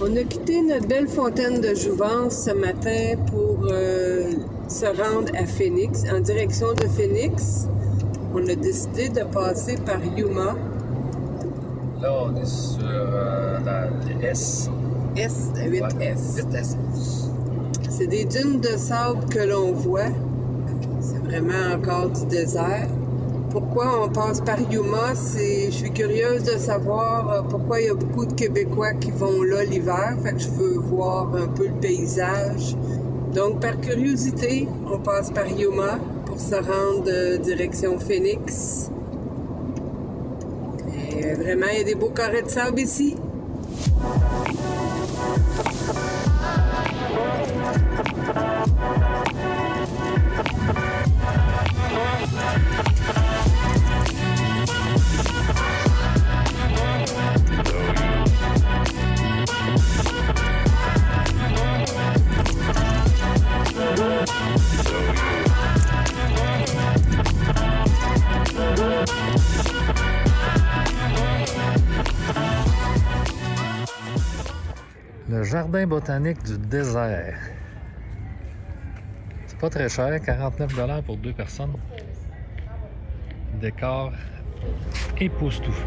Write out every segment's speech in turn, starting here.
On a quitté notre belle fontaine de Jouvence ce matin pour se rendre à Phoenix, en direction de Phoenix. On a décidé de passer par Yuma. Là, on est sur la S. S, 8S. Ouais, 8S. C'est des dunes de sable que l'on voit. C'est vraiment encore du désert. Pourquoi on passe par Yuma? Je suis curieuse de savoir pourquoi il y a beaucoup de Québécois qui vont là l'hiver. Fait que je veux voir un peu le paysage. Donc, par curiosité, on passe par Yuma pour se rendre direction Phoenix. Et vraiment, il y a des beaux carrés de sable ici. Le jardin botanique du désert. C'est pas très cher, 49 $ pour 2 personnes. Décor époustouflant.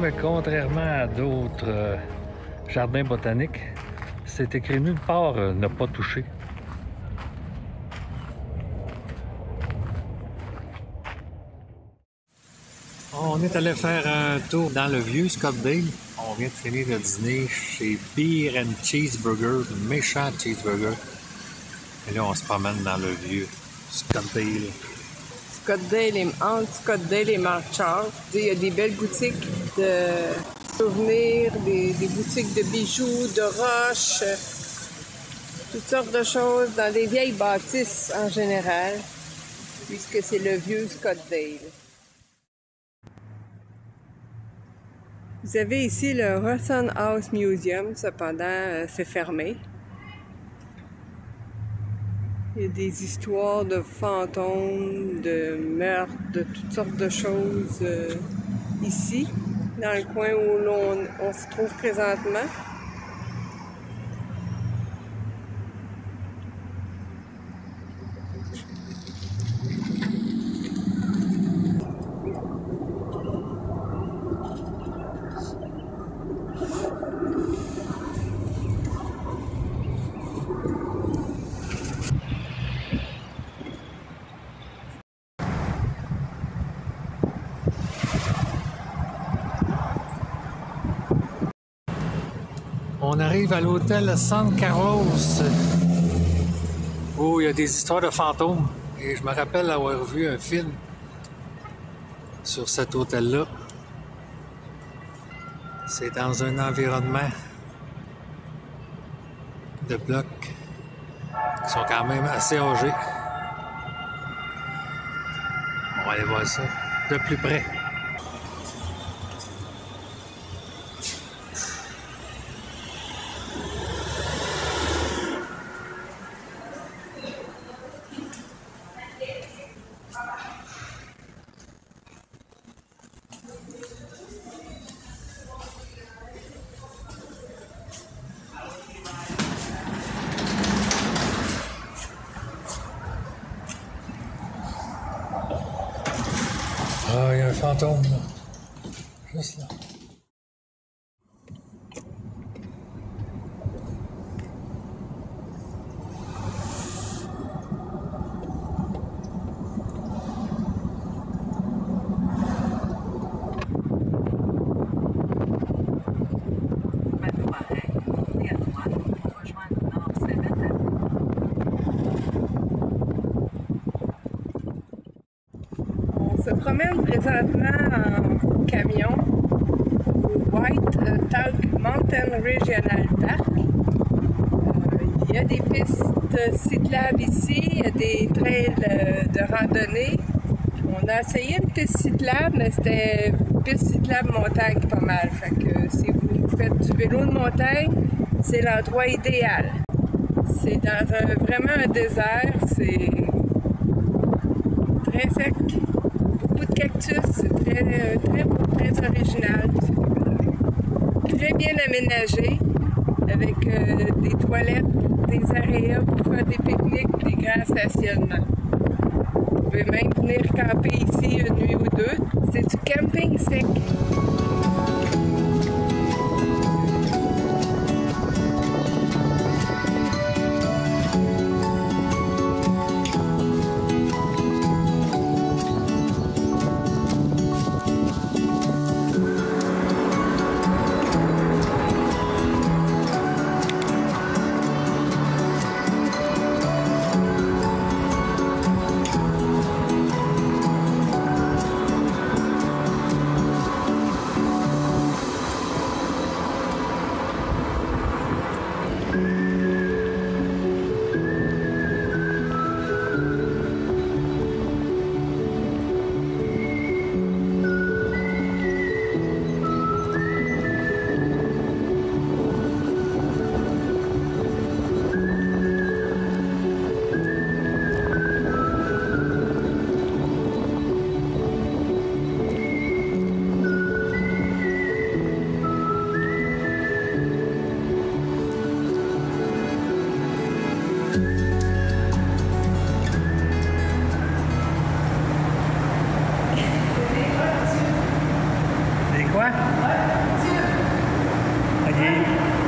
Mais contrairement à d'autres jardins botaniques, c'est écrit nulle part ne pas toucher. On est allé faire un tour dans le vieux Scottsdale. On vient de finir le dîner chez Beer and Cheeseburger, un méchant cheeseburger. Et là, on se promène dans le vieux Scottsdale. Entre Scottsdale et Mount Charles. Il y a des belles boutiques de souvenirs, des boutiques de bijoux, de roches, toutes sortes de choses dans des vieilles bâtisses en général, puisque c'est le vieux Scottsdale. Vous avez ici le Russon House Museum, cependant c'est fermé. Il y a des histoires de fantômes, de meurtres, de toutes sortes de choses ici, dans le coin où on se trouve présentement. On arrive à l'hôtel San Carlos. Oh, il y a des histoires de fantômes. Et je me rappelle avoir vu un film sur cet hôtel-là. C'est dans un environnement de blocs qui sont quand même assez âgés. On va aller voir ça de plus près. Ah, il y a un fantôme, là. Juste là. On se promène présentement en camion au White Talk Mountain Regional Park. Il y a des pistes cyclables ici, il y a des trails de randonnée. On a essayé une piste cyclable, mais c'était piste cyclable montagne pas mal. Fait que si vous faites du vélo de montagne, c'est l'endroit idéal. C'est dans vraiment un désert, c'est très sec. Beaucoup de cactus, c'est très beau, très original. Très bien aménagé, avec des toilettes, des aréas pour faire des pique-niques, des grands stationnements. Vous pouvez même venir camper ici une nuit ou deux. C'est du camping sec.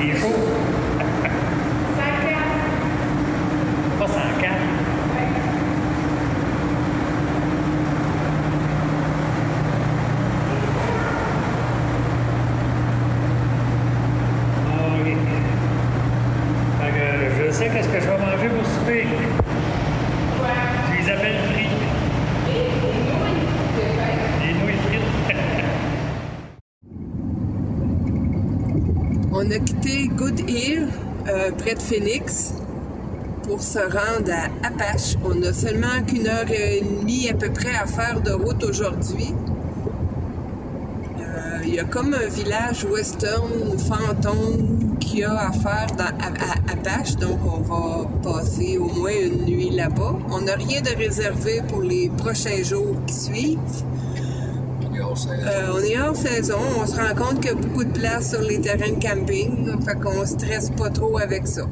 Il est chaud. 104. Pas 104. OK. Fait que je sais qu'est-ce que je vais manger pour souper. Ouais. Je les appelle frites. Des nouilles frites. On a quitté Good Hill, près de Phoenix, pour se rendre à Apache. On a seulement qu'1 heure et demie à peu près à faire de route aujourd'hui. Il y a comme un village western fantôme qu'il y a à faire à Apache, donc on va passer au moins une nuit là-bas. On n'a rien de réservé pour les prochains jours qui suivent. On est hors saison, on se rend compte qu'il y a beaucoup de place sur les terrains de camping, fait qu'on ne stresse pas trop avec ça.